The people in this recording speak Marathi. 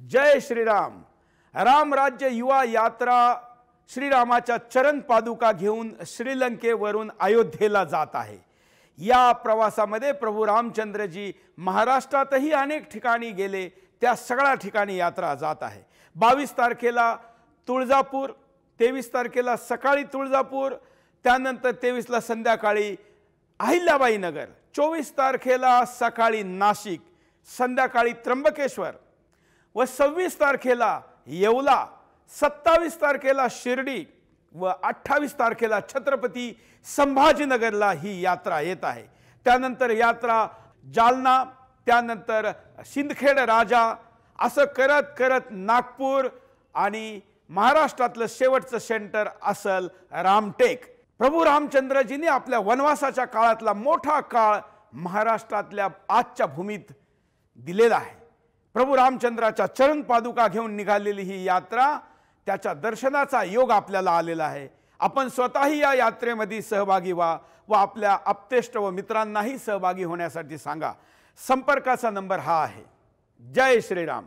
जय श्रीराम। राम राज्य युवा यात्रा श्रीरामाच्या चरण पादुका घेऊन श्रीलंकेवरून अयोध्येला जात आहे। या प्रवासामध्ये प्रभू रामचंद्रजी महाराष्ट्रातही अनेक ठिकाणी गेले, त्या सगळ्या ठिकाणी यात्रा जात आहे। 22 तारखेला तुळजापूर, 23 तारखेला सकाळी तुळजापूर, त्यानंतर 23 ला संध्याकाळी अहिल्याबाई नगर, 24 तारखेला सकाळी नाशिक, संध्याकाळी त्र्यंबकेश्वर व 26 तारखेला येवला, 27 तारखेला शिर्डी व 28 तारखेला छत्रपती संभाजीनगरला ही यात्रा येत आहे। त्यानंतर यात्रा जालना, त्यानंतर सिंदखेड राजा, असं करत करत नागपूर आणि महाराष्ट्रातलं शेवटचं सेंटर असल रामटेक। प्रभू रामचंद्रजींनी आपल्या वनवासाच्या काळातला मोठा काळ महाराष्ट्रातल्या आजच्या भूमीत दिलेला आहे। प्रभू रामचंद्राच्या चरण पादुका घेऊन निघालेली ही यात्रा, त्याच्या दर्शनाचा योग आपल्याला आलेला आहे। आपण स्वतःही या यात्रेमध्ये सहभागी व्हा व आपल्या आप्तेष्ट व मित्रांनाही सहभागी होण्यासाठी सांगा। संपर्काचा नंबर हा आहे। जय श्रीराम।